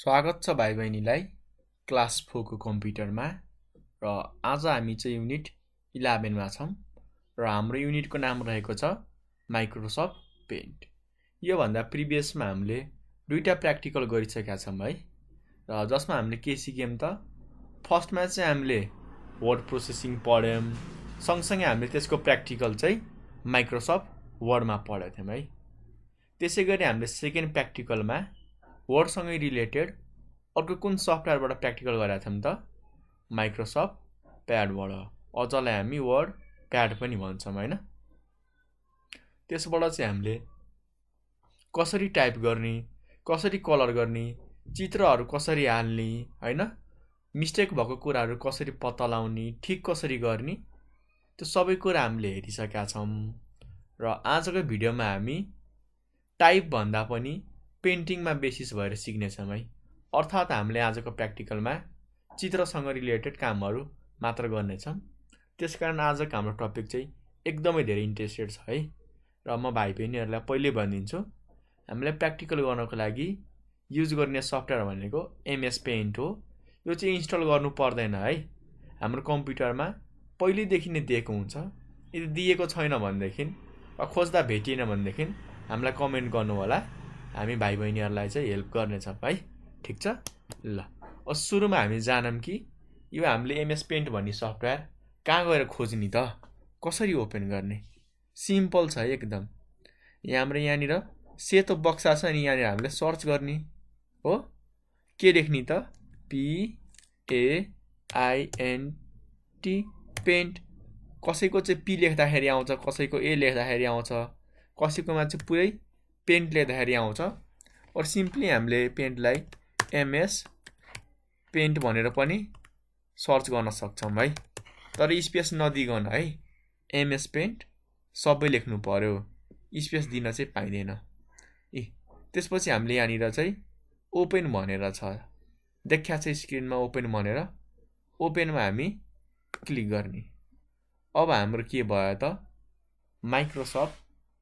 स्वागत छ भाइ बहिनीलाई क्लास 4 को कम्प्युटरमा र आज हामी चाहिँ युनिट 11 मा छौं र हाम्रो युनिटको नाम रहेको छ माइक्रोसफ्ट पेन्ट। यो भन्दा प्रिभियसमा हामीले दुईटा प्र्याक्टिकल गरिसकेका छौं है र जसमा हामीले के सिक्यौं त फर्स्टमा चाहिँ हामीले वर्ड प्रोसेसिङ पढ्यौं, सँगसँगै हामीले त्यसको प्र्याक्टिकल चाहिँ माइक्रोसफ्ट वर्डमा पढेका थियौं है। त्यसैगरी हामीले सेकेन्ड प्र्याक्टिकलमा वर्डसँगै रिलेटेड अर्को कुन सफ्टवेयरबाट प्र्याक्टिकल गरेका थियौं त माइक्रोसफ्ट प्याडबाट। अझलाई हामी वर्ड प्याड पनि भन्छौं हैन। त्यसबाट चाहिँ हामीले कसरी टाइप गर्ने, कसरी कलर गर्ने, चित्रहरू कसरी हाल्ने हैन, मिस्टेक भएको कुराहरू कसरी पत्ता लगाउने, ठीक कसरी गर्ने, त्यो सबै कुरा हामीले हेरिसकेका छौं। र आजको भिडियोमा हामी टाइप भन्दा पनि पेन्टिङमा बेसिस भएर सिक्नेछौं है। अर्थात् हामीले आजको प्र्याक्टिकलमा चित्रसँग रिलेटेड कामहरू मात्र गर्नेछौं। त्यसकारण आजको हाम्रो टपिक चाहिँ एकदमै धेरै इन्ट्रेस्टेड छ है। र म भाइ बहिनीहरूलाई पहिले भनिदिन्छु, हामीले प्र्याक्टिकल गर्नको लागि युज गर्ने सफ्टवेयर भनेको एमएस पेन्ट हो। यो चाहिँ इन्स्टल गर्नु पर्दैन है। हाम्रो कम्प्युटरमा पहिलेदेखि नै दिएको हुन्छ। यदि दिएको छैन भनेदेखि वा खोज्दा भेटिएन भनेदेखि हामीलाई कमेन्ट गर्नु होला। हामी भाइ बहिनीहरूलाई चाहिँ हेल्प गर्नेछौँ है। ठीक छ ल। सुरुमा हामी जानौं कि यो हामीले एमएस पेन्ट भन्ने सफ्टवेयर कहाँ गएर खोज्ने त, कसरी ओपन गर्ने। सिम्पल छ एकदम। हाम्रो यहाँनिर सेतो बक्सा छ नि, यहाँनिर हामीले सर्च गर्ने हो। के लेख्ने त PAINT पेन्ट। कसैको चाहिँ पी लेख्दाखेरि आउँछ, कसैको ए लेख्दाखेरि आउँछ, कसैकोमा चाहिँ पुरै पेन्ट लेख्दाखेरि आउँछ। और सिम्पली हामीले पेन्टलाई एमएस पेन्ट भनेर पनि सर्च गर्न सक्छौं है। तर स्पेस नदिगन है। एमएस पेन्ट सबै लेख्नु पर्यो, स्पेस दिन चाहिँ पाइँदैन। त्यसपछि हामीले यहाँनिर चाहिँ ओपन भनेर छ देखिया छ स्क्रिनमा, ओपन भनेर। ओपनमा हामी क्लिक गर्ने। अब हाम्रो के भयो त माइक्रोसफ्ट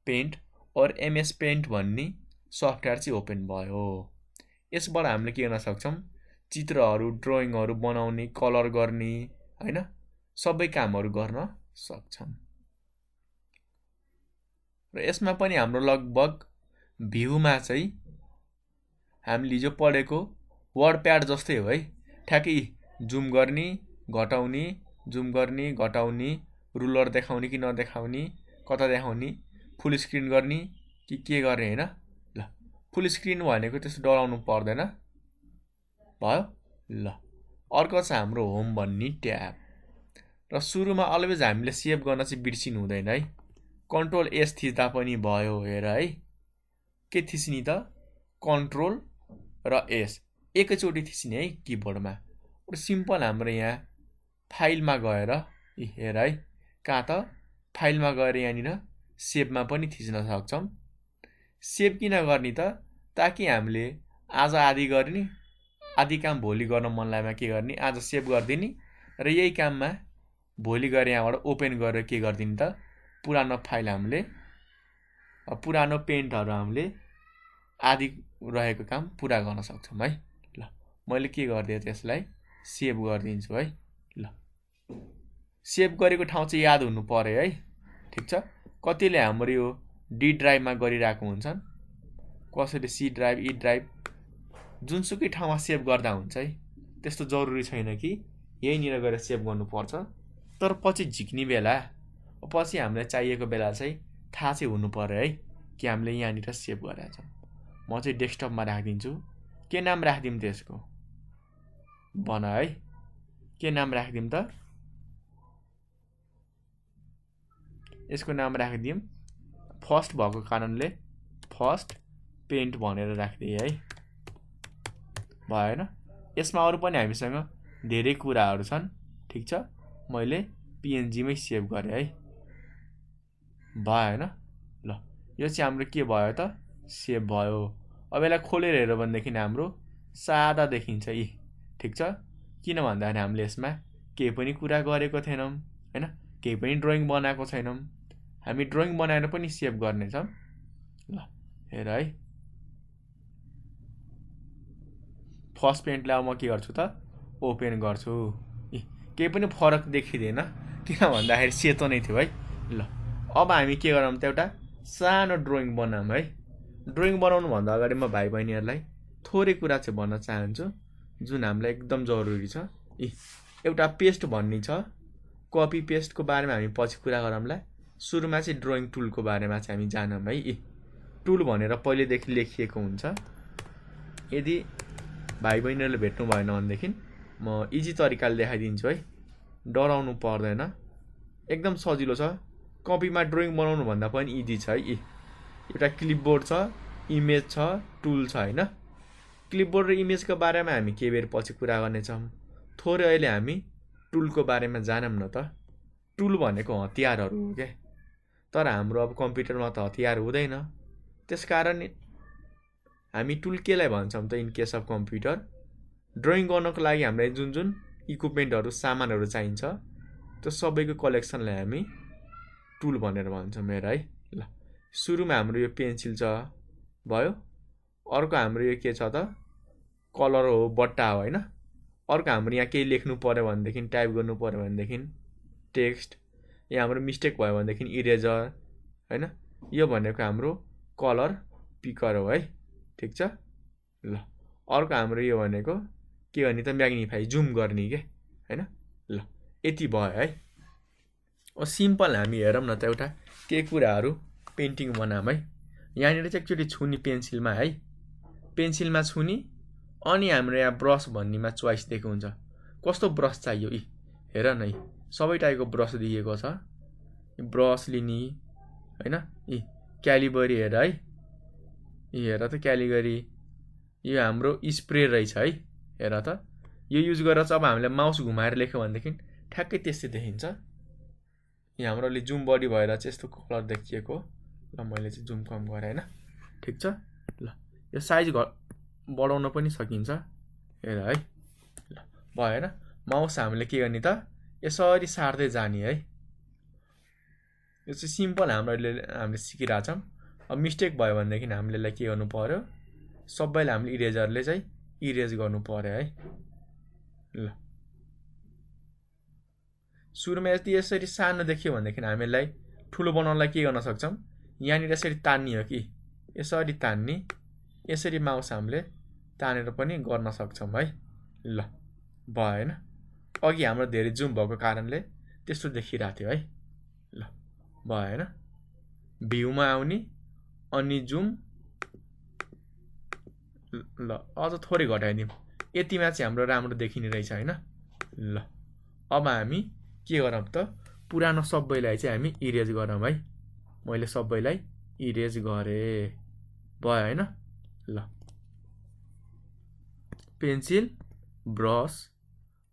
पेन्ट और एमएस पेन्ट भन्ने सफ्टवेयर चाहिँ ओपन भयो। यसबाट हामीले के गर्न सक्छौं, चित्रहरू, ड्रइङहरू बनाउने, कलर गर्ने हैन, सबै कामहरू गर्न सक्छौं। र यसमा पनि हाम्रो लगभग भ्यूमा चाहिँ हामीले हिजो पढेको वर्ड प्याड जस्तै हो है। ठ्याक्कै जुम गर्ने, घटाउने, जुम गर्ने, घटाउने, रुलर देखाउने कि नदेखाउने, कता देखाउने, फुल स्क्रिन गर्ने कि के गर्ने हैन। ल फुल स्क्रिन भनेको त्यस्तो डराउनु पर्दैन भयो ल। अर्को छ हाम्रो होम भन्ने ट्याब। र सुरुमा अलवेज हामीले सेभ गर्न चाहिँ बिर्सिनु हुँदैन है। कन्ट्रोल एस थिच्दा पनि भयो हेर है। के थिच्ने त कन्ट्रोल र एस एकैचोटि थिच्ने है किबोर्डमा। र सिम्पल हाम्रो यहाँ फाइलमा गएर हेर है, कहाँ त फाइलमा गएर यहाँनिर सेभमा पनि थिच्न सक्छौं। सेभ किन गर्ने त ताकि हामीले आज आदि गर्ने, आदि काम भोलि गर्न मन लागेमा के गर्ने, आज सेभ गरिदिने र यही काममा भोलि गएर यहाँबाट ओपन गरेर के गरिदिने त पुरानो फाइल हामीले, पुरानो पेन्टहरू हामीले आदि रहेको काम पुरा गर्न सक्छौं है। ल मैले के गरिदिएँ त्यसलाई सेभ गरिदिन्छु है। ल सेभ गरेको ठाउँ चाहिँ याद हुनु पर्यो है। ठीक छ। कतिले हाम्रो यो डी ड्राइभमा गरिरहेको हुन्छन्, कसैले सी ड्राइभ, ई ड्राइभ, जुनसुकै ठाउँमा सेभ गर्दा हुन्छ है। त्यस्तो जरुरी छैन कि यहीँनिर गएर सेभ गर्नुपर्छ। तर पछि झिक्ने बेला, पछि हामीलाई चाहिएको बेला चाहिँ थाहा चाहिँ हुनु पर्यो है कि हामीले यहाँनिर सेभ गरेका छौं। म चाहिँ डेस्कटपमा राखिदिन्छु। के नाम राखिदिउँ त्यसको भन है। के नाम राखिदिउँ त, यसको नाम राखिदिउँ फर्स्ट भएको कारणले फर्स्ट पेन्ट भनेर राखिदिए है। भएन। यसमा अरु पनि हामीसँग धेरै कुराहरू छन्। ठीक छ। मैले पीएनजी मै सेभ गरे है। भएन। ल यो चाहिँ हाम्रो के भयो त सेभ भयो। अब यसलाई खोलेर हेर्यो भनेदेखि हाम्रो सादा देखिन्छ यी। ठीक छ। किन भन्दाखेरि हामीले यसमा केही पनि कुरा गरेको छैनौं हैन, केही पनि ड्रइङ बनाएको छैनौं। हामी ड्रइङ बनाएर पनि सेभ गर्नेछौं। ल हेर है। फर्स्ट पेन्टलाई अब म के गर्छु त ओपन गर्छु। केही पनि फरक देखिँदैन, किन भन्दाखेरि सेतो नै थियो है। ल अब हामी के गरौँ त एउटा सानो ड्रइङ बनाऊँ है। ड्रइङ बनाउनुभन्दा अगाडि म भाइ बहिनीहरूलाई थोरै कुरा चाहिँ भन्न चाहन्छु जुन हामीलाई एकदम जरुरी छ। एउटा पेस्ट भन्ने छ, कपी पेस्टको बारेमा हामी पछि कुरा गरौँला। सुरुमा चाहिँ ड्रइङ टुलको बारेमा चाहिँ हामी जानौँ है। टुल भनेर पहिलेदेखि लेखिएको हुन्छ। यदि भाइ बहिनीहरूले भेट्नु भएन भनेदेखि म इजी तरिकाले देखाइदिन्छु है, डराउनु पर्दैन, एकदम सजिलो छ। कपीमा ड्रइङ बनाउनु भन्दा पनि इजी छ है। एउटा क्लिपबोर्ड छ, इमेज छ, टुल छ हैन। क्लिपबोर्ड र इमेजको बारेमा हामी केही बेर पछि कुरा गर्नेछौँ। थोरै अहिले हामी टुलको बारेमा जानौँ न त। टुल भनेको हतियारहरू हो क्या, तर हाम्रो अब कम्प्युटरमा त हतियार हुँदैन। त्यसकारण हामी टुल केलाई भन्छौँ त in case of computer? Drawing गर्नको लागि हामीलाई जुन जुन इक्विपमेन्टहरू सामानहरू चाहिन्छ त्यो सबैको कलेक्सनलाई हामी टुल भनेर भन्छौँ है। ल सुरुमा हाम्रो यो पेन्सिल छ भयो। अर्को हाम्रो यो के छ त कलर हो, बट्टा हो हैन। अर्को हाम्रो यहाँ केही लेख्नु पर्यो भनेदेखि, टाइप गर्नु पर्यो भनेदेखि टेक्स्ट, यहाँ हाम्रो मिस्टेक भयो भनेदेखि इरेजर हैन। यो भनेको हाम्रो कलर पिकर हो है, ठिक छ। ल अर्को हाम्रो यो भनेको के गर्ने त म्याग्निफाई, जुम गर्ने के हैन। ल यति भयो है। सिम्पल हामी हेरौँ न त एउटा केही कुराहरू पेन्टिङ बनाऊँ है। यहाँनिर चाहिँ एकचोटि छुनी पेन्सिलमा है, पेन्सिलमा छुनी, अनि हाम्रो यहाँ ब्रस भन्नेमा चोइस दिएको हुन्छ कस्तो ब्रस चाहियो। हेर न, सबै टाइपको ब्रस दिएको छ। ब्रस लिने हैन। क्यालिबरी हेर है, हेर त क्यालिबरी। यो हाम्रो स्प्रे रहेछ है, हेर त। यो युज गरेर चाहिँ अब हामीले माउस घुमाएर लेख्यो भनेदेखि ठ्याक्कै त्यस्तै देखिन्छ। यहाँ हाम्रो अलि जुम बढी भएर चाहिँ यस्तो कलर देखिएको। ल मैले चाहिँ जुम कम गरेँ हैन, ठिक छ। ल यो साइज बढाउन पनि सकिन्छ, हेर है। ल भयो हैन। माउस हामीले के गर्ने त यसरी सार्दै जाने है। यो चाहिँ सिम्पल हामीले सिकिरहेछौँ। अब मिस्टेक भयो भनेदेखि हामीले के गर्नु पर्यो, सबैलाई हामीले इरेजरले चाहिँ इरेज गर्नु पर्यो है। ल सुरुमा यदि यसरी सानो देखियो भनेदेखि हामीलाई ठुलो बनाउनलाई के गर्न सक्छौँ, यहाँनिर यसरी तान्ने हो कि, यसरी तान्ने, यसरी माउस हामीले तानेर पनि गर्न सक्छौँ है। ल भयो हैन। अघि हाम्रो धेरै जुम भएको कारणले त्यस्तो देखिरहेको थियो है। ल भयो हैन। भ्यूमा आउने अनि जुम। ल अझ थोरै घटाइदिउँ, यतिमा चाहिँ हाम्रो राम्रो देखिने रहेछ हैन। ल अब हामी के गरौँ त पुरानो सबैलाई चाहिँ हामी इरेज गरौँ है। मैले सबैलाई इरेज गरेँ, भयो हैन। ल पेन्सिल, ब्रस,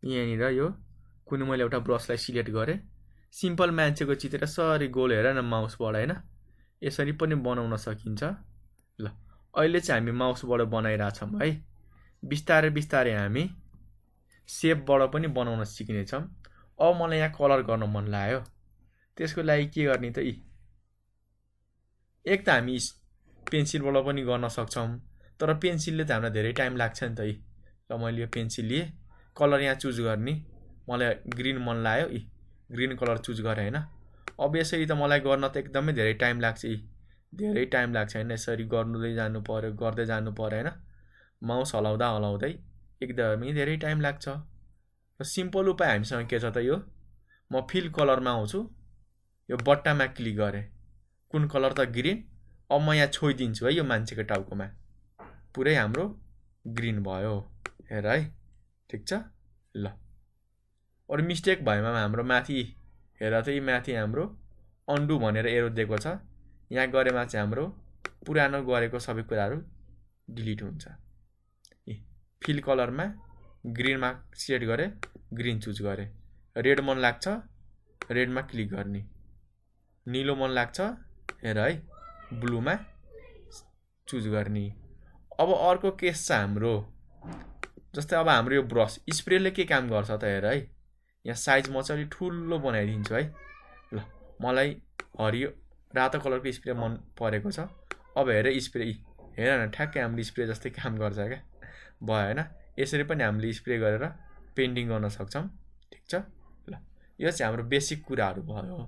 यहाँनिर यो कुनै मैले एउटा ब्रसलाई सिलेक्ट गरेँ। सिम्पल मान्छेको चित्र यसरी गोल हेर न माउसबाट हैन, यसरी पनि बनाउन सकिन्छ। ल अहिले चाहिँ हामी माउसबाट बनाइरहेछौँ है। बिस्तारै बिस्तारै हामी सेपबाट पनि बनाउन सिक्नेछौँ। अब मलाई यहाँ कलर गर्न मन लाग्यो, त्यसको लागि के गर्ने त एक त हामी पेन्सिलबाट पनि गर्न सक्छौँ, तर पेन्सिलले त हामीलाई धेरै टाइम लाग्छ नि त। ल मैले यो पेन्सिल लिएँ, कलर यहाँ चुज गर्ने, मलाई ग्रिन मन लाग्यो, ग्रिन कलर चुज गरेँ हैन। अब यसरी त मलाई गर्न त एकदमै धेरै टाइम लाग्छ, धेरै टाइम लाग्छ हैन। यसरी गर्दै जानु पर्यो, गर्दै जानु पर्यो हैन। माउस हलाउँदा हलाउँदै एकदमै धेरै टाइम लाग्छ। र सिम्पल उपाय हामीसँग के छ त यो, म फिल कलरमा आउँछु, यो बट्टामा क्लिक गरेँ, कुन कलर त ग्रिन। अब म यहाँ छोइदिन्छु है यो मान्छेको टाउकोमा, पुरै हाम्रो ग्रिन भयो, हेर है, ठिक छ। ल अरू मिस्टेक भएमा हाम्रो माथि हेर त, यी माथि हाम्रो अन्डु भनेर एरो दिएको छ, यहाँ गरेमा चाहिँ हाम्रो पुरानो गरेको सबै कुराहरू डिलिट हुन्छ। फिल कलरमा ग्रिनमा सेट गरेँ, ग्रिन चुज गरेँ। रेड मन लाग्छ, रेडमा क्लिक गर्ने। नीलो मन लाग्छ, हेर है, ब्लूमा चुज गर्ने। अब अर्को केस छ हाम्रो, जस्तै अब हाम्रो यो ब्रस स्प्रेले के काम गर्छ त हेर है। यहाँ साइज म चाहिँ अलिक ठुलो बनाइदिन्छु है। ल मलाई हरियो रातो कलरको स्प्रे मन परेको छ। अब हेर स्प्रे, हेर न ठ्याक्कै हाम्रो स्प्रे जस्तै काम गर्छ क्या, भयो हैन। यसरी पनि हामीले स्प्रे गरेर पेन्टिङ गर्न सक्छौं ठीक छ ल यो चाहिँ हाम्रो बेसिक कुराहरु भयो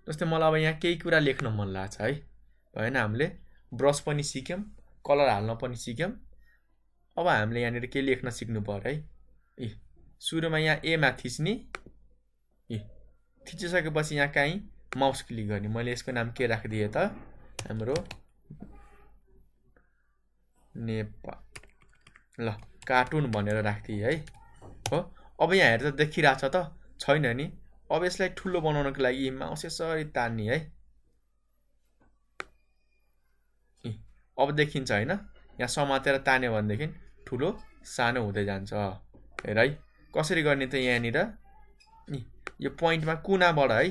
जस्तै मलाई अब यहाँ केही कुरा लेख्न मन लाग्छ है भएन हामीले ब्रश पनि सिक्यौं कलर हाल्न पनि सिक्यौं अब हामीले यहाँनिर के लेख्न सिक्नु पर्यो है सुरुमा यहाँ ए मा थिच्ने थिचिसकेपछि यहाँ कहीं माउस क्लिक गर्ने मैले यसको नाम के राखिदिए त हाम्रो नेपाल ल कार्टुन भनेर राख्दिए है हो अब यहाँ हेर्दा देखिराछ त छैन नि अब यसलाई ठुलो बनाउनको लागि माउस यसरी तान्ने है अब देखिन्छ हैन यहाँ समातेर तान्यो भनेदेखि ठुलो सानो हुँदै जान्छ हेर है कसरी गर्ने त यहाँनिर यो पोइन्टमा कुनाबाट है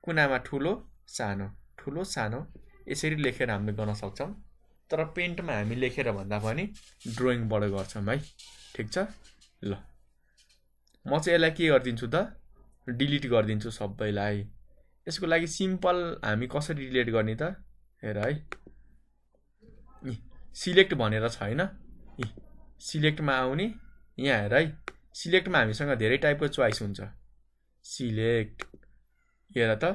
कुनामा ठुलो सानो यसरी लेखेर हामीले गर्न सक्छौं तर पेन्टमा हामी लेखेर भन्दा पनि ड्राइङबाट गर्छौं है ठीक छ ल म चाहिँ यसलाई के गर्दिन्छु त डिलिट गरिदिन्छु सबैलाई यसको लागि सिम्पल हामी कसरी डिलिट गर्ने त हेर है सिलेक्ट भनेर छैन सिलेक्टमा आउने यहाँ हेर है सिलेक्टमा हामीसँग धेरै टाइपको चोइस हुन्छ सिलेक्ट हेर त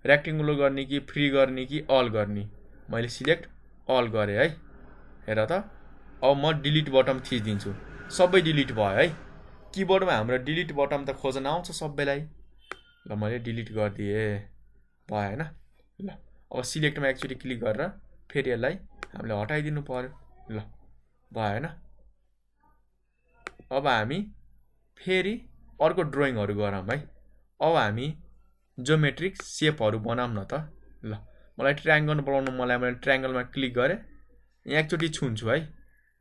रेक्टेंगुलर गर्ने कि फ्री गर्ने कि अल गर्ने मैले सिलेक्ट अल गरे है हेर त अब म डिलिट बटन थिच्दिन्छु सबै डिलिट भयो है किबोर्डमा हाम्रो डिलिट बटन त खोज्न आउँछ सबैलाई ल मैले डिलिट गर्दिए भयो हैन ल अब सिलेक्टमा एकचोटी क्लिक गरेर फेरि यसलाई हामीले हटाइदिनु पर्यो ल भयो हैन अब हामी फेरि अर्को ड्राइङहरु गरौँ है अब हामी ज्योमेट्रिक शेपहरु बनाउँ न त ल मलाई ट्रायंगल बनाउन मैले ट्रायंगलमा क्लिक गरे यहाँ एकचोटी छुन्छु है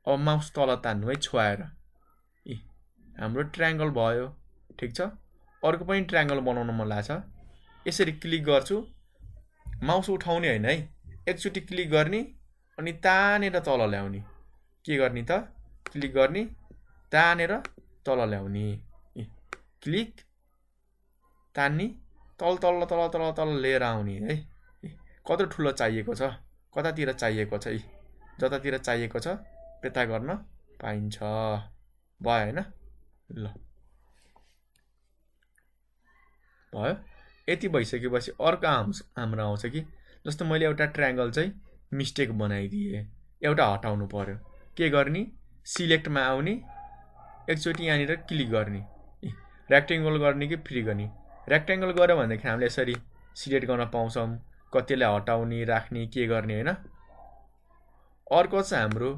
अब माउस तल तान्नु है छोएर हाम्रो ट्रायंगल भयो ठीक छ अर्को पनि ट्रायंगल बनाउन मन लाग्छ यसरी क्लिक गर्छु माउस उठाउने हैन है एकचोटी क्लिक गर्ने अनि तानेर तल ल्याउने के गर्ने त क्लिक गर्ने तानेर तल ल्याउने क्लिक तान्नी तल लिएर आउने है कति ठुलो चाहिएको छ कतातिर चाहिएको छ जतातिर चाहिएको छ त्यता गर्न पाइन्छ भयो हैन ल भयो यति भइसकेपछि अर्को हाम्रो आउँछ कि जस्तो मैले एउटा ट्रायंगल चाहिँ मिस्टेक बनाइदिए एउटा हटाउनु पर्यो के गर्ने सिलेक्टमा आउने एकचोटी यहाँनिर क्लिक गर्ने रेक्टेंगल गर्ने कि फ्री गर्ने रेक्टेंगल गर्यो भनेदेखि हामीले यसरी सिलेक्ट गर्न पाउँछौं कतिलाई हटाउने राख्ने के गर्ने हैन अर्को चाहिँ हाम्रो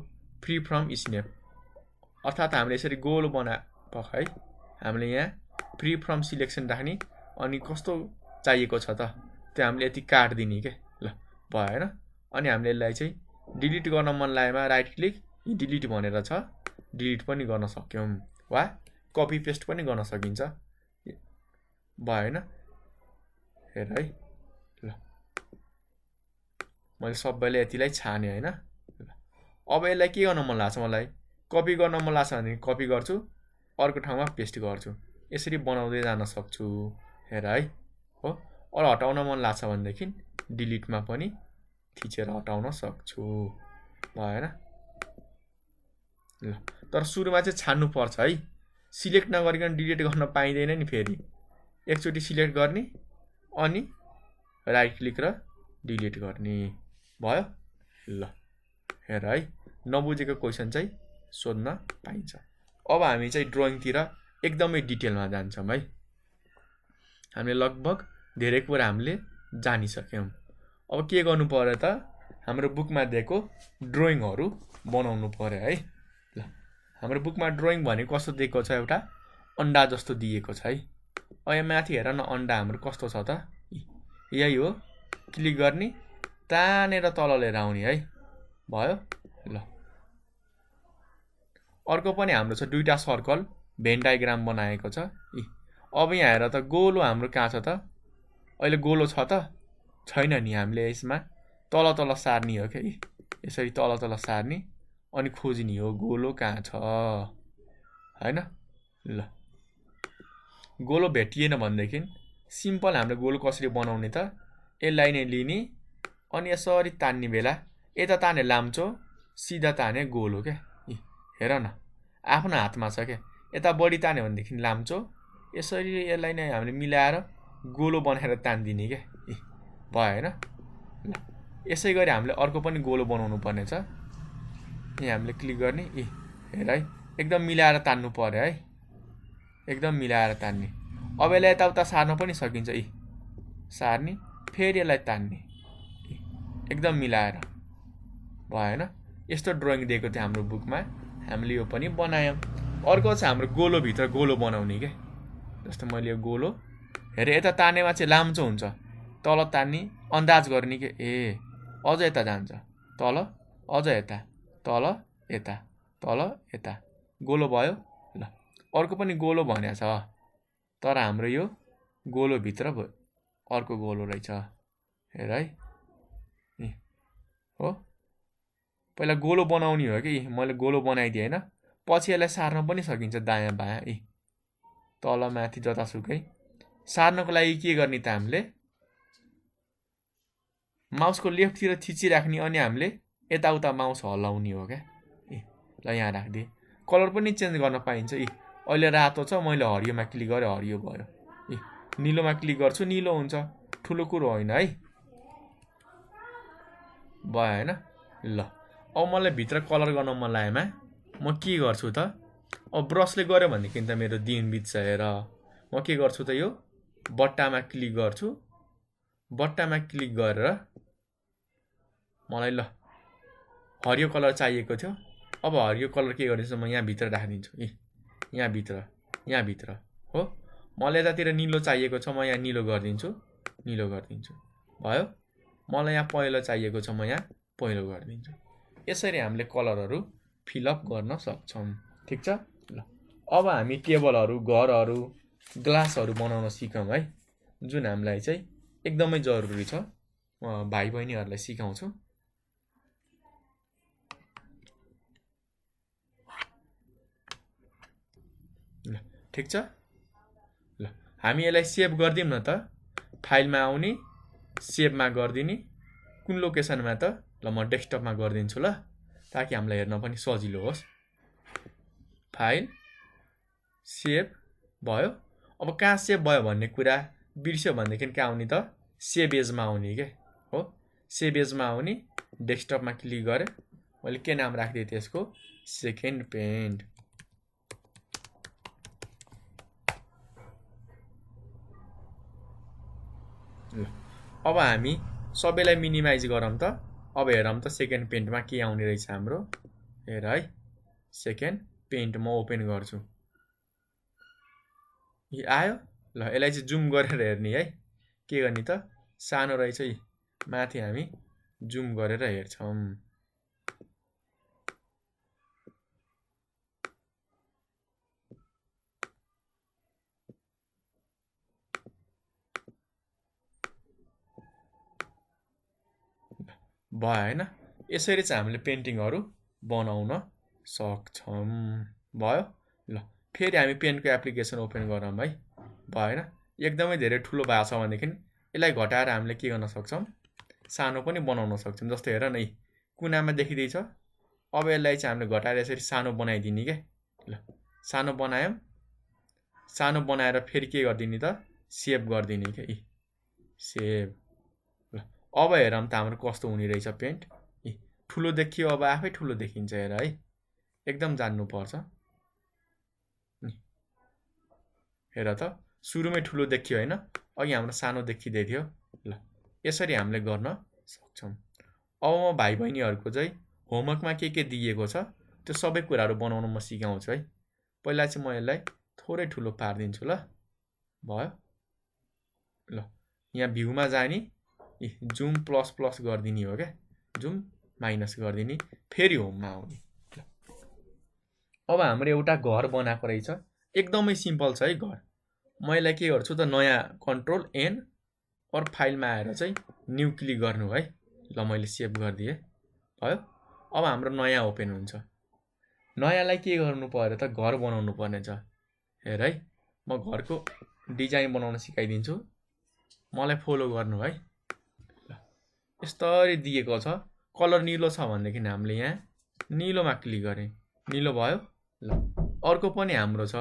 फ्री फ्रम स्न्याप अर्थात हामीले यसरी गोल बना है हामीले यहाँ फ्री फ्रम सिलेक्सन राख्ने अनि कस्तो चाहिएको छ त त्यो हामीले यति काट दिने के ल भयो हैन अनि हामीले यसलाई चाहिँ डिलिट गर्न मन लागेमा राइट क्लिक डिलिट भनेर छ डिलिट पनि गर्न सक्यौं वा कपी पेस्ट पनि गर्न सकिन्छ भयो हैन हेर है ल मैले सबैले यतिलाई छाने हैन अब यसलाई के गर्न मन लाग्छ मलाई कपी गर्न मन लाग्छ भने कपी गर्छु अर्को ठाउँमा पेस्ट गर्छु यसरी बनाउँदै जान सक्छु हेर है हो अरु हटाउन मन लाग्छ भनेदेखि डिलिटमा पनि थिचेर हटाउन सक्छु भयो हैन ल तर सुरुमा चाहिँ छान्नु पर्छ है सिलेक्ट नगरिकन डिलिट गर्न पाइदैन नि फेरि एकचोटी सिलेक्ट गर्ने अनि राइट क्लिक र डिलिट गर्ने भयो ल हेर है नबुझेको क्वेशन चाहिँ सोध्न पाइन्छ अब हामी चाहिँ ड्राइङतिर एकदमै डिटेलमा जान्छौं है हामीले लगभग धेरै कुरा हामीले जानिसक्यौं अब के गर्नु पर्यो त हाम्रो बुकमा दिएको ड्राइङहरु बनाउनु पर्यो है ल हाम्रो बुकमा ड्राइङ भने कस्तो दिएको छ एउटा अन्डा जस्तो दिएको छ है यहाँ माथि हेर न अन्डा हाम्रो कस्तो छ त यही हो क्लिक गर्ने तानेर तल लिएर आउने है भयो ल अर्को पनि हाम्रो छ दुईटा सर्कल भेन डायग्राम बनाएको छ अब यहाँ हेर त गोलो हाम्रो कहाँ छ त अहिले गोलो छ त छैन नि हामीले यसमा तल सार्ने हो के यसरी तल सार्ने अनि खोज्ने हो गोलो कहाँ छ हैन ल गोलो भेटिएन भनेदेखि सिम्पल हामीले गोलो कसरी बनाउने त यसलाई नै लिने अनि यसरी तान्ने बेला यता ताने लाम्चो सिधा ताने गोलो के हेर न आफ्नो हातमा छ क्या। यता बढी तान्यो भनेदेखि लाम्चो, यसरी यसलाई नै हामीले मिलाएर गोलो बनाएर तान्दिने क्या। भयो होइन। ल यसै गरी हामीले अर्को पनि गोलो बनाउनु पर्ने छ। यहाँ हामीले क्लिक गर्ने, हेर है एकदम मिलाएर तान्नु पर्यो है, एकदम मिलाएर तान्ने। अब यसलाई यताउता सार्न पनि सकिन्छ, सार्ने फेरि यसलाई तान्ने, एकदम मिलाएर। भयो होइन। यस्तो ड्रइङ दिएको थियो हाम्रो बुकमा, हामीले यो पनि बनायौँ। अर्को छ हाम्रो गोलोभित्र गोलो बनाउने क्या। जस्तो मैले यो गोलो हेरेँ, यता तानेमा चाहिँ लाम्चो हुन्छ, तल तान्ने अन्दाज गर्ने के, अझ यता जान्छ, तल अझ यता, तल यता, तल यता, गोलो भयो। ल अर्को पनि गोलो भनेको छ, तर हाम्रो यो गोलोभित्र अर्को गोलो रहेछ। हेर है, हो पहिला गोलो बनाउने हो कि मैले गोलो बनाइदिएँ होइन। पछि यसलाई सार्न पनि सकिन्छ दायाँ बायाँ, तल माथि जतासुकै। सार्नको लागि के गर्ने त हामीले माउसको लेफ्टतिर थिचिराख्ने, अनि हामीले यताउता माउस हल्लाउने हो क्या। ल यहाँ राखिदिएँ। कलर पनि चेन्ज गर्न पाइन्छ। अहिले रातो छ, मैले हरियोमा क्लिक गरेँ, हरियो भयो। निलोमा क्लिक गर्छु, निलो हुन्छ। ठुलो कुरो होइन है। भयो होइन। ल अब मलाई भित्र कलर गर्न मन लागेमा म के गर्छु त, अब ब्रसले गऱ्यो भनेदेखि त मेरो दिन बित्छ। हेर म के गर्छु त, यो बट्टामा क्लिक गर्छु। बट्टामा क्लिक गरेर मलाई ल हरियो कलर चाहिएको थियो। अब हरियो कलर के गरिदिन्छु म, यहाँ भित्र राखिदिन्छु। यहाँ भित्र हो। मलाई यतातिर निलो चाहिएको छ, म यहाँ निलो गरिदिन्छु, निलो गरिदिन्छु। भयो। मलाई यहाँ पहेँलो चाहिएको छ, म यहाँ पहेँलो गरिदिन्छु। यसरी हामीले कलरहरू फिलअप गर्न सक्छौँ। ठिक छ। ल अब हामी टेबलहरू, घरहरू, ग्लासहरू बनाउन सिकौँ है, जुन हामीलाई चाहिँ एकदमै जरुरी छ। म भाइ बहिनीहरूलाई सिकाउँछु। ल ठिक छ। ल हामी यसलाई सेभ गरिदिउँ न त। फाइलमा आउने, सेभमा गरिदिने। कुन लोकेसनमा त, ल म डेस्कटपमा गरिदिन्छु ल, ताकि हामीलाई हेर्न पनि सजिलो होस्। फाइल, सेभ भयो। अब कहाँ सेभ भयो भन्ने कुरा बिर्स्यो भनेदेखि कहाँ आउने त, सेभ एजमा आउने के हो। सेभ एजमा आउने, डेस्कटपमा क्लिक गरेँ। मैले के नाम राखिदिएँ त्यसको, सेकेन्ड पेन्ट। ल अब हामी सबैलाई मिनिमाइज गरौँ त। अब हेरौँ त सेकेन्ड पेन्टमा के आउने रहेछ हाम्रो। हेर है, सेकेन्ड पेन्ट म ओपन गर्छु। आयो। ल यसलाई चाहिँ जुम गरेर हेर्ने है। के गर्ने त, सानो रहेछ, माथि हामी जुम गरेर हेर्छौँ। भयो होइन। यसरी चाहिँ हामीले पेन्टिङहरू बनाउन सक्छौँ। भयो। ल फेरि हामी पेन्टको एप्लिकेसन ओपन गरौँ है। भयो होइन। एकदमै धेरै ठुलो भएको छ भनेदेखि यसलाई घटाएर हामीले के गर्न सक्छौँ, सानो पनि बनाउन सक्छौँ। जस्तो हेर न, कुनामा देखिँदैछ। अब यसलाई चाहिँ हामीले घटाएर यसरी सानो बनाइदिने क्या। ल सानो बनायौँ। सानो बनाएर फेरि के गरिदिने त, सेभ गरिदिने क्या। सेभ। ल अब हेरौँ त हाम्रो कस्तो हुने रहेछ पेन्ट। ठुलो देखियो, अब आफै ठुलो देखिन्छ। हेर है, एकदम जान्नुपर्छ। हेर त, सुरुमै ठुलो देखियो होइन, अघि हाम्रो सानो देखिँदै थियो। ल यसरी हामीले गर्न सक्छौँ। अब म भाइ बहिनीहरूको चाहिँ होमवर्कमा के दिएको छ त्यो सबै कुराहरू बनाउन म सिकाउँछु है। पहिला चाहिँ म यसलाई थोरै ठुलो पारिदिन्छु ल। भयो। ल यहाँ भ्यूमा जाने, जुम प्लस प्लस गरिदिने हो क्या, जुम माइनस गरिदिने, फेरि होममा आउने। अब हाम्रो एउटा घर बनाएको रहेछ, एकदमै सिम्पल छ है घर। म यसलाई के गर्छु त, नयाँ कन्ट्रोल एन और फाइलमा आएर चाहिँ न्यू क्लिक गर्नु है। ल मैले सेभ गरिदिएँ। भयो। अब हाम्रो नयाँ ओपन हुन्छ। नयाँलाई के गर्नु पर्यो त, घर बनाउनु पर्ने छ। हेर है, म घरको डिजाइन बनाउन सिकाइदिन्छु, मलाई फलो गर्नु है। ल यस्तरी दिएको छ। कलर निलो छ भनेदेखि हामीले यहाँ निलोमा क्लिक गरेँ। निलो भयो। ल अर्को पनि हाम्रो छ,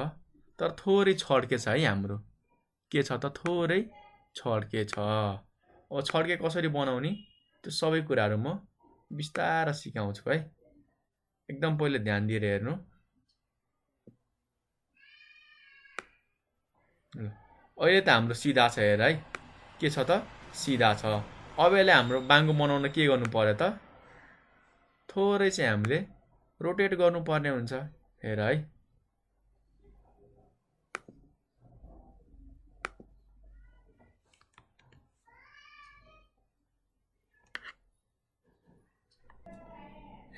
तर थोरै छड्के छ है हाम्रो। के छ त? थोरै छड्के छ। अब छड्के कसरी बनाउने त्यो सबै कुराहरू म बिस्तारै सिकाउँछु है। एकदम पहिले ध्यान दिएर हेर्नु। अहिले त हाम्रो सिधा छ हेर है। के छ त? सिधा छ। अब यसलाई हाम्रो बाङ्गो बनाउन के गर्नु पर्यो त? थोरै चाहिँ हामीले रोटेट गर्नुपर्ने हुन्छ। हेर है।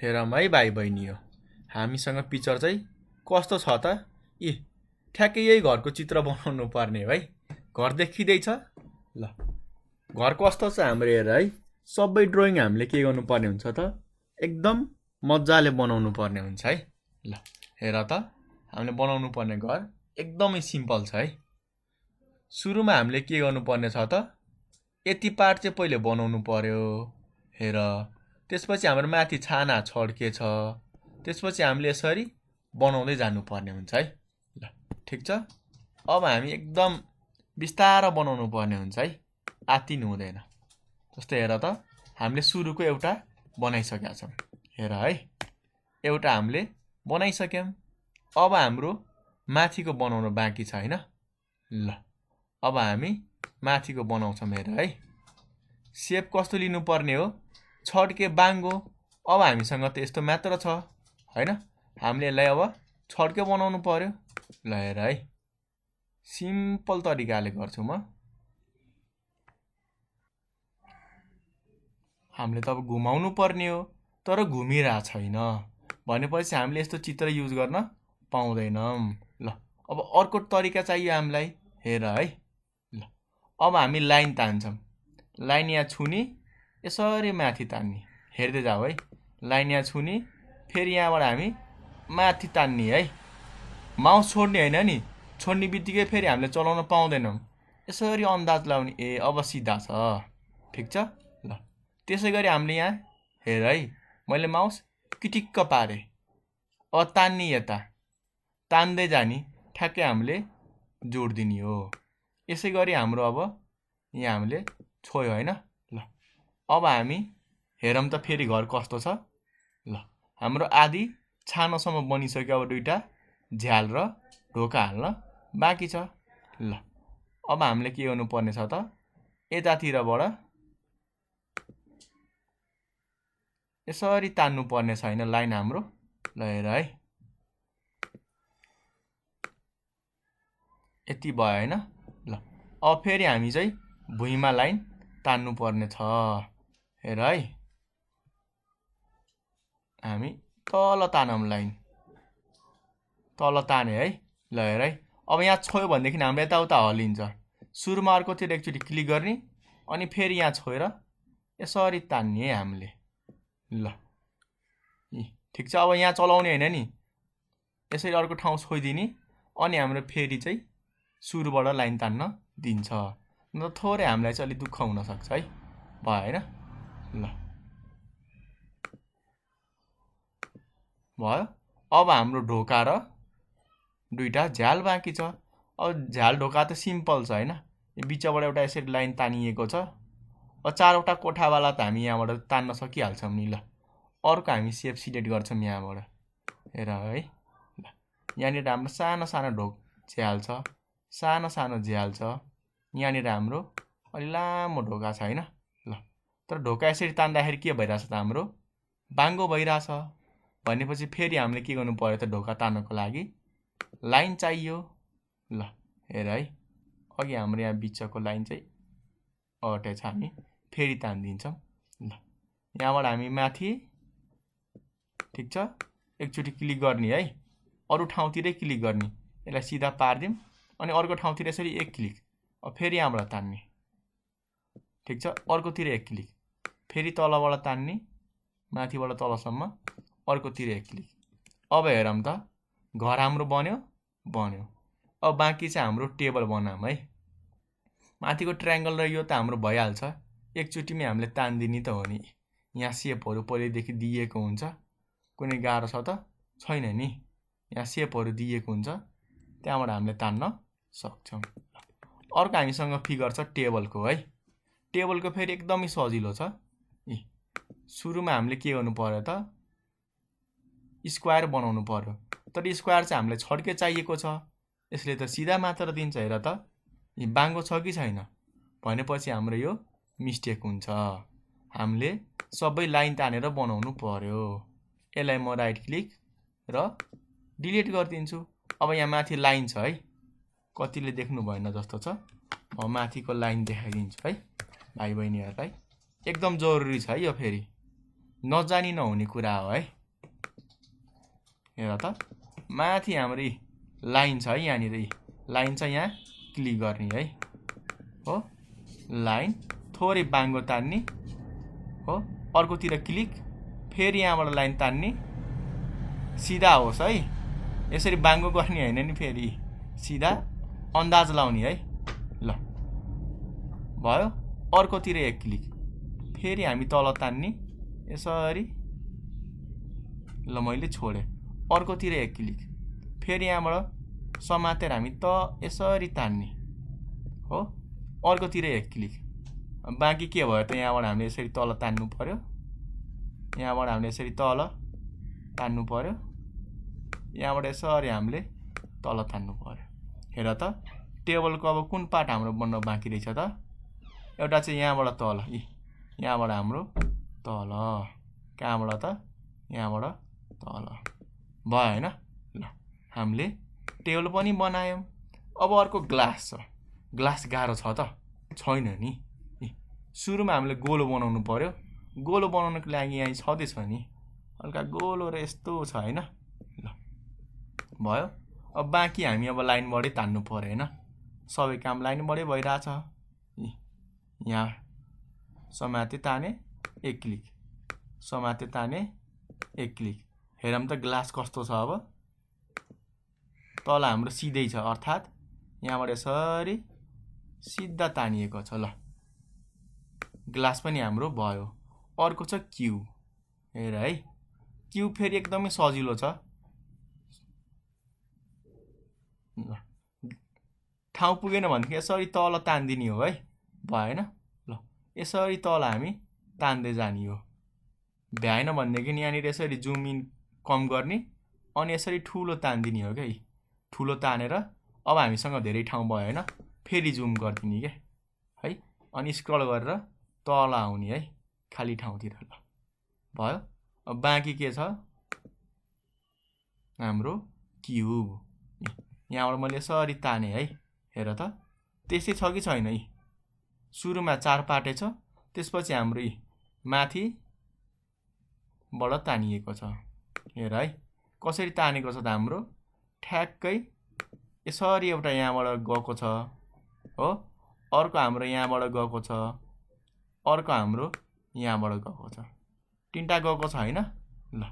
हेरौँ है भाइ बहिनी, हो हामीसँग पिक्चर चाहिँ कस्तो छ त? ठ्याक्कै यही घरको चित्र बनाउनु पर्ने है। घर देखिँदैछ? ल घर कस्तो छ हाम्रो हेर है। सबै ड्रइङ हामीले के गर्नुपर्ने हुन्छ त? एकदम मजाले बनाउनु पर्ने हुन्छ है। ल हेर त, हामीले बनाउनु पर्ने घर एकदमै सिम्पल छ है। सुरुमा हामीले के गर्नुपर्ने छ त? यति पार्ट चाहिँ पहिले बनाउनु पर्यो। हेर, त्यसपछि हाम्रो माथि छाना छड्के छ। त्यसपछि हामीले यसरी बनाउँदै जानुपर्ने हुन्छ है। ल ठिक छ। अब हामी एकदम बिस्तारै बनाउनु पर्ने हुन्छ है। आत्तिनु हुँदैन। जस्तै हेर त, हामीले सुरुको एउटा बनाइसकेका छौँ। हेर है, एउटा हामीले बनाइसक्यौँ। अब हाम्रो माथिको बनाउनु बाँकी छ हैन? ल अब हामी माथिको बनाउँछौँ। हेर है, सेप कस्तो लिनुपर्ने हो? छड्के बाङ्गो। अब हामीसँग त यस्तो मात्र छ हैन? हामीले यसलाई अब छड्के बनाउनु पर्यो। ल हेर है, सिम्पल तरिकाले गर्छु म। हामीले त अब घुमाउनु पर्ने हो, तर घुमिरहेको छैन भनेपछि हामीले यस्तो चित्र युज गर्न पाउँदैनौँ। ल अब अर्को तरिका चाहियो हामीलाई। हेर है, ल अब हामी लाइन तान्छौँ। लाइन यहाँ छुने, यसरी माथि तान्ने। हेर्दै जाऊ है। लाइन यहाँ छुने, फेरि यहाँबाट हामी माथि तान्ने है। माउस छोड्ने होइन नि, छोड्ने बित्तिकै फेरि हामीले चलाउन पाउँदैनौँ। यसरी अन्दाज लाउने। अब सिधा छ। ठिक छ। ल त्यसै गरी हामीले यहाँ हेर है, मैले माउस किटिक्क पारेँ। अब तान्ने, यता तान्दै जाने, ठ्याक्कै हामीले जोडिदिने हो। यसै गरी हाम्रो अब यहाँ हामीले छोयो होइन? ल अब हामी हेरौँ त फेरि घर कस्तो छ। ल हाम्रो आधी छानोसम्म बनिसक्यो। अब दुईटा झ्याल र ढोका हाल्न बाँकी छ। ल अब हामीले के गर्नुपर्ने छ त? यतातिरबाट यसरी तान्नु पर्ने छैन लाइन हाम्रो। ल हेर है, यति भयो होइन? ल अब फेरि हामी चाहिँ भुइँमा लाइन तान्नु पर्ने छ। हेर है, हामी तल तानौँ लाइन। तल ताने है। ल हेर है, अब यहाँ छोयो भनेदेखि हाम्रो यताउता हल्लिन्छ। सुरुमा अर्कोतिर एकचोटि क्लिक गर्ने, अनि फेरि यहाँ छोएर यसरी तान्ने है हामीले। ल ठिक छ। अब यहाँ चलाउने होइन नि, यसरी अर्को ठाउँ छोइदिने, अनि हाम्रो फेरि चाहिँ सुरुबाट लाइन तान्न दिन्छ। न त थोरै हामीलाई चाहिँ अलिक दुःख हुनसक्छ है। भयो होइन? ल भयो। अब हाम्रो ढोका र दुईटा झ्याल बाँकी छ। अब झ्याल ढोका त सिम्पल छ होइन? यो बिचबाट एउटा यसरी लाइन तानिएको छ। अब चारवटा कोठावाला त हामी यहाँबाट तान्न सकिहाल्छौँ नि। ल अर्को हामी सेप सिलेक्ट गर्छौँ यहाँबाट। हेर है, ल यहाँनिर हाम्रो सानो सानो झ्याल छ, सानो सानो झ्याल छ। यहाँनिर हाम्रो अलि लामो ढोका छ होइन? ल तर ढोका यसरी तान्दाखेरि के भइरहेछ त? हाम्रो बाङ्गो भइरहेछ। भनेपछि फेरि हामीले के गर्नु पर्यो त? ढोका तान्नको लागि लाइन चाहियो। ल हेर है, अघि हाम्रो यहाँ बिचको लाइन चाहिँ अटेछ, हामी फेरि तानिदिन्छौँ। ल यहाँबाट हामी माथि, ठिक छ, एकचोटि क्लिक गर्ने है। अरू ठाउँतिरै क्लिक गर्ने। यसलाई सिधा पारिदिउँ, अनि अर्को ठाउँतिर यसरी एक क्लिक। अब फेरि यहाँबाट तान्ने। ठिक छ। अर्कोतिर एक क्लिक, फेरि तलबाट तान्ने, माथिबाट तलसम्म, अर्कोतिर एक क्लिक। अब हेरौँ त, घर हाम्रो बन्यो। अब बाँकी चाहिँ हाम्रो टेबल बनाऊँ है। माथिको ट्रायङ्गल र यो त हाम्रो भइहाल्छ। एकचोटिमै हामीले तानिदिने त हो नि। यहाँ सेपहरू पहिल्यैदेखि दिएको हुन्छ। कुनै गाह्रो छ त छैन नि, यहाँ सेपहरू दिएको हुन्छ, त्यहाँबाट हामीले तान्न सक्छौँ। अर्को हामीसँग फिगर छ टेबलको है। टेबलको फेरि एकदमै सजिलो छ। सुरुमा हामीले के गर्नु पर्यो त, स्क्वायर बनाउनु पर्यो। तर स्क्वायर चाहिँ हामीलाई छड्के चाहिएको छ, यसले त सिधा मात्र दिन्छ। हेर त बाङ्गो छ कि छैन भनेपछि हाम्रो यो मिस्टेक हुन्छ। हामीले सबै लाइन तानेर बनाउनु पर्यो। यसलाई म राइट क्लिक र डिलिट गरिदिन्छु। अब यहाँ माथि लाइन छ है, कतिले देख्नु भएन जस्तो छ। म माथिको लाइन देखाइदिन्छु है भाइ बहिनीहरूलाई। एकदम जरुरी छ है यो, फेरि नजानी नहुने कुरा हो है। हेर त माथि हाम्रो लाइन छ है, यहाँनिर लाइन छ, यहाँ क्लिक गर्ने है हो। लाइन थोरै बाङ्गो तान्ने हो, अर्कोतिर क्लिक, फेरि यहाँबाट लाइन तान्ने, सिधा होस् है। यसरी बाङ्गो गर्ने होइन नि, फेरि सिधा अन्दाज लाउने है। ल भयो। अर्कोतिर एक क्लिक, फेरि हामी तल तान्ने यसरी। ल मैले छोडेँ। अर्कोतिर एक क्लिक, फेरि यहाँबाट समातेर हामी त यसरी तान्ने हो। अर्कोतिर एक क्लिक। बाँकी के भयो त, यहाँबाट हामीले यसरी तल तान्नु पर्यो, यहाँबाट हामीले यसरी तल तान्नु पर्यो, यहाँबाट यसरी हामीले तल तान्नु पर्यो। हेर त टेबलको अब कुन पार्ट हाम्रो बन्न बाँकी रहेछ त। एउटा चाहिँ यहाँबाट तल, यहाँबाट हाम्रो तल, कहाँबाट त, यहाँबाट तल भयो होइन। ल हामीले टेबल पनि बनायौँ। अब अर्को ग्लास छ। ग्लास गाह्रो छ त, छैन नि। सुरुमा हामीले गोलो बनाउनु पर्यो। गोलो बनाउनको लागि यहाँ छँदैछ नि, हल्का गोलो र यस्तो छ होइन। ल भयो। अब बाँकी हामी अब लाइनबाटै तान्नु पर्यो होइन। सबै काम लाइनबाटै भइरहेछ। यहाँ समाते ताने एक क्लिक, समाते ताने एक क्लिक। हेरौँ त ग्लास कस्तो छ। अब तल हाम्रो सिधै छ, अर्थात् यहाँबाट यसरी सिधा तानिएको छ। ल ग्लास पनि हाम्रो भयो। अर्को छ क्युब। हेर है, क्युब फेरि एकदमै सजिलो छ। ठाउँ पुगेन भनेदेखि यसरी तल तान्दिने हो है, भएन। ल यसरी तल हामी तान्दै जाने हो। भ्याएन भनेदेखि यहाँनिर यसरी जुम इन कम गर्ने, अनि यसरी ठुलो तान्दिने हो क्या। ठुलो तानेर अब हामीसँग धेरै ठाउँ भयो होइन, फेरि जुम गरिदिने क्या है। अनि स्क्रल गरेर तल आउने है, खाली ठाउँतिर। ल भयो। अब बाँकी के छ, हाम्रो क्युब। यहाँबाट मैले यसरी ताने है। हेर त त्यसै छ कि छैन। सुरुमा 4 पाटे छ, त्यसपछि हाम्रो माथिबाट तानिएको छ। हेर है कसरी तानेको छ त। हाम्रो ठ्याक्कै यसरी एउटा यहाँबाट गएको छ हो, अर्को हाम्रो यहाँबाट गएको छ, अर्को हाम्रो यहाँबाट गएको छ, 3टा गएको छ होइन। ल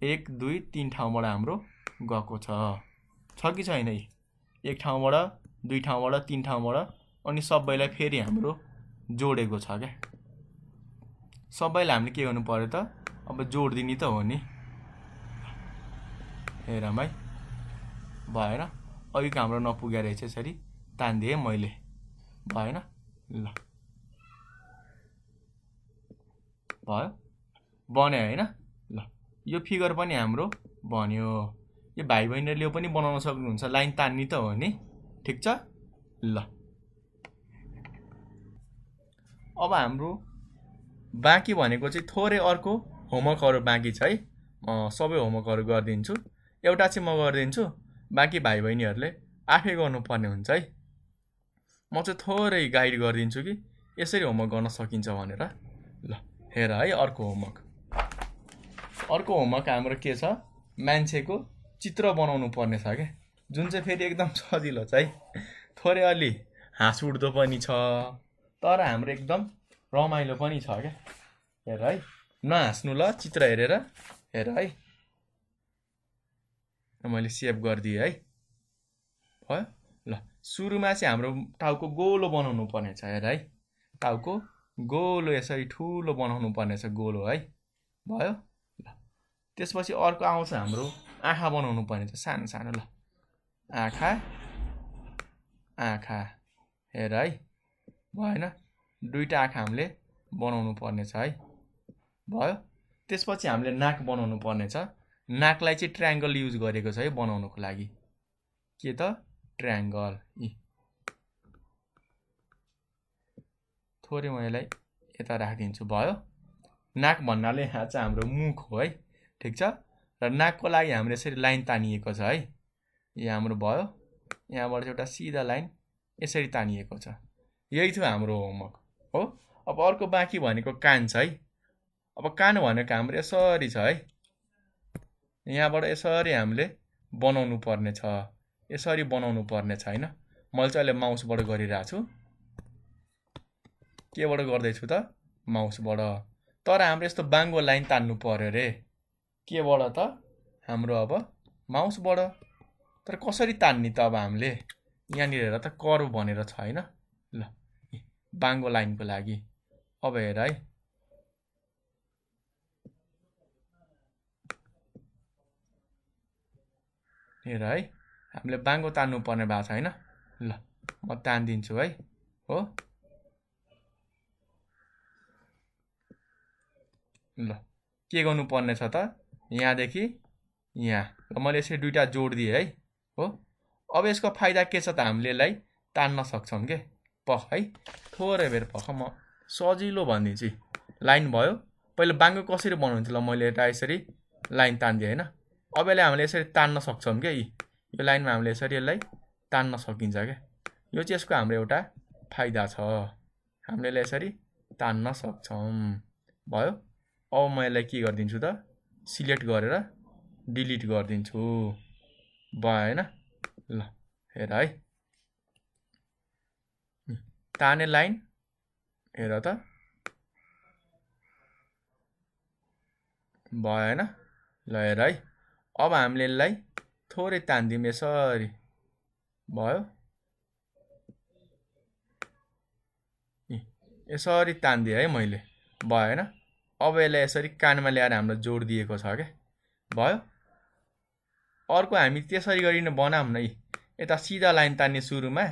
1 2 3 ठाउँबाट हाम्रो गएको छ कि छैन। एक ठाउँबाट, 2 ठाउँबाट, 3 ठाउँबाट, अनि सबैलाई फेरि हाम्रो जोडेको छ क्या। सबैलाई हामीले के गर्नु पर्यो त, अब जोडिदिने त हो नि। हेरौँ है, भएन। अघिको हाम्रो नपुगेको रहेछ, यसरी तानिदिएँ मैले, भएन। ल भयो, बन्यो होइन। ल यो फिगर पनि हाम्रो बन्यो। यो भाइ बहिनीहरूले पनि बनाउन सक्नुहुन्छ, लाइन तान्ने त हो नि। ठिक छ। ल अब हाम्रो बाँकी भनेको चाहिँ थोरै अर्को होमवर्कहरू बाँकी छ है। सबै होमवर्कहरू गरिदिन्छु। एउटा चाहिँ म गरिदिन्छु, बाँकी भाइ बहिनीहरूले आफै गर्नुपर्ने हुन्छ है। म चाहिँ थोरै गाइड गरिदिन्छु कि यसरी होमवर्क गर्न सकिन्छ भनेर। ल हेर है अर्को होमवर्क। अर्को होमवर्क हाम्रो के छ, मान्छेको चित्र बनाउनु पर्ने छ क्या, जुन चाहिँ फेरि एकदम सजिलो छ है। थोरै अलि हाँस उठ्दो पनि छ, तर हाम्रो एकदम रमाइलो पनि छ क्या। हेर है, नहाँस्नु ल चित्र हेरेर। हेर है, मैले सेभ गरिदिएँ है। भयो। ल सुरुमा चाहिँ हाम्रो टाउको गोलो बनाउनु पर्ने छ। हेर है, टाउको गोलो यसरी ठुलो बनाउनु पर्ने छ, गोलो है। भयो। ल त्यसपछि अर्को आउँछ हाम्रो आँखा बनाउनु पर्ने छ सानो सानो ल आँखा आँखा हेर है भएन दुईटा आँखा हामीले बनाउनु पर्ने छ है भयो त्यसपछि हामीले नाक बनाउनु पर्ने छ नाकलाई चाहिँ ट्रायंगल युज गरेको छ है बनाउनको लागि के त ट्रायंगल थोरै म यसलाई यता राखिदिन्छु भयो नाक भन्नाले यहाँ चाहिँ हाम्रो मुख हो है ठीक छ र नाकको लागि हामीले यसरी लाइन तानिएको छ है यहाँ हाम्रो भयो यहाँबाट एउटा सिधा लाइन यसरी तानिएको छ यही थियो हाम्रो होमवर्क हो अब अर्को बाँकी भनेको कान छ है अब कान भनेको हाम्रो यसरी छ है यहाँबाट यसरी हामीले बनाउनु पर्ने छ यसरी बनाउनु पर्ने छ हैन मैले चाहिँ अहिले माउसबाट गरिरहेको छु केबाट गर्दैछु त माउसबाट तर हाम्रो यस्तो बाङ्गो लाइन तान्नु पर्यो रे केबाट त हाम्रो अब माउसबाट तर कसरी तान्ने त अब हामीले यहाँनिर हेर त कर्व भनेर छ हैन ल बाङ्गो लाइनको लागि अब हेर है हेर है हामीले बाङ्गो तान्नु पर्ने भएको छ हैन ल म तान्दिन्छु है हो ल के गर्नु पर्ने छ त यहाँदेखि यहाँ र मैले यसरी दुईटा जोडिदिएँ है हो अब यसको फाइदा के छ त हामीले यसलाई तान्न सक्छौँ के पख है थोरै बेर पख म सजिलो भनिदिन्छु लाइन भयो पहिले बाङ्गो कसरी बनाउँछु ल मैले एउटा यसरी लाइन तान्दिएँ हैन अब यसलाई हामीले यसरी तान्न सक्छौँ के यो लाइनमा हामीले यसरी यसलाई तान्न सकिन्छ के यो चाहिँ यसको हाम्रो एउटा फाइदा छ हामीले यसरी तान्न सक्छौँ भयो अब म यसलाई के गरिदिन्छु त सिलेक्ट गरेर डिलिट गरिदिन्छु भयो हैन ल हेर है ताने लाइन हेर त भयो हैन ल हेर है अब हामीले यसलाई थोरै तान्दियौँ यसरी भयो यसरी तान्दिएँ है मैले भयो हैन अब यसलाई यसरी कानमा ल्याएर हाम्रो जोड दिएको छ के भयो अर्को हामी त्यसरी गरिन बनाऊँ न यता सिधा लाइन तान्ने सुरुमा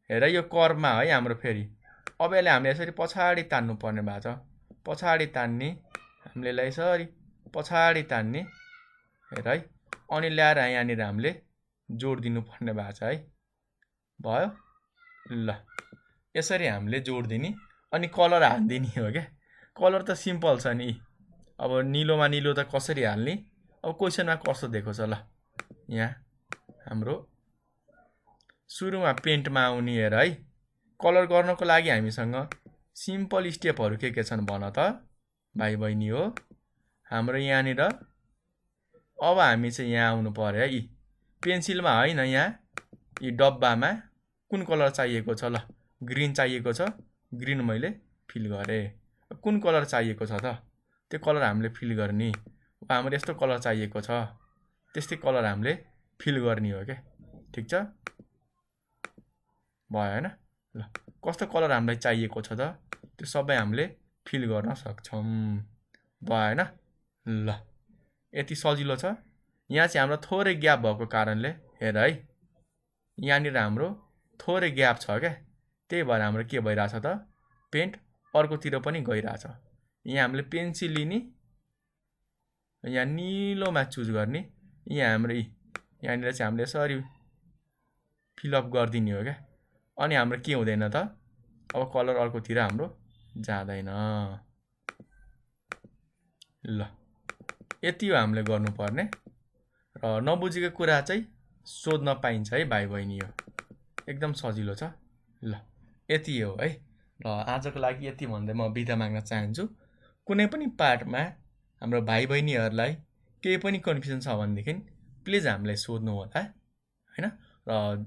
हेर यो कर्वमा है हाम्रो फेरि अब यसलाई हामीले यसरी पछाडी तान्नु पर्ने भएको छ पछाडी तान्ने हामीले यसलाई यसरी पछाडी तान्ने हेर है अनि ल्याएर यहाँनिर हामीले जोड दिनु पर्ने भएको छ है भयो ल यसरी हामीले जोड दिने अनि कलर हाल्दिने हो क्या कलर त सिम्पल छ नि अब निलोमा निलो त कसरी हाल्ने अब क्वेसनमा कस्तो दिएको छ ल यहाँ हाम्रो सुरुमा पेन्टमा आउने हेर है कलर गर्नको लागि हामीसँग सिम्पल स्टेपहरू के छन् भन त भाइ बहिनी हो हाम्रो यहाँनिर अब हामी चाहिँ यहाँ आउनु पर्यो है पेन्सिलमा हैन यहाँ यी डब्बामा कुन कलर चाहिएको छ ल ग्रीन चाहिएको छ ग्रीन मैले फिल गरेँ कुन कलर चाहिएको छ त त्यो कलर हामीले फिल गर्ने हाम्रो यस्तो कलर चाहिएको छ त्यस्तै कलर हामीले फिल गर्ने हो के ठीक छ भयो हैन ल कस्तो कलर हामीलाई चाहिएको छ त त्यो सबै हामीले फिल गर्न सक्छौं भयो हैन ल यति सजिलो छ यहाँ चाहिँ हाम्रो थोरै ग्याप भएको कारणले हेर है यहाँनिर हाम्रो थोरै ग्याप छ क्या त्यही भएर हाम्रो के भइरहेछ त पेन्ट अर्कोतिर पनि गइरहेछ यहाँ हामीले पेन्सिल लिने यहाँ निलोमा चुज गर्ने यहाँ हाम्रो यहाँनिर चाहिँ हामीले यसरी फिलअप गरिदिने हो क्या अनि हाम्रो के हुँदैन त अब कलर अर्कोतिर हाम्रो जाँदैन ल यति हो हामीले गर्नुपर्ने र नबुझेको कुरा चाहिँ सोध्न पाइन्छ है भाइ बहिनी हो एकदम सजिलो छ ल यति हो है र आजको लागि यति भन्दै म बिदा माग्न चाहन्छु कुनै पनि पार्टमा हाम्रो भाइ बहिनीहरूलाई केही पनि कन्फ्युजन छ भनेदेखि प्लिज हामीलाई सोध्नु होला हैन र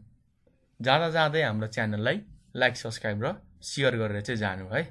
जाँदा जाँदै हाम्रो च्यानललाई लाइक सब्स्क्राइब र सेयर गरेर चाहिँ जानु है।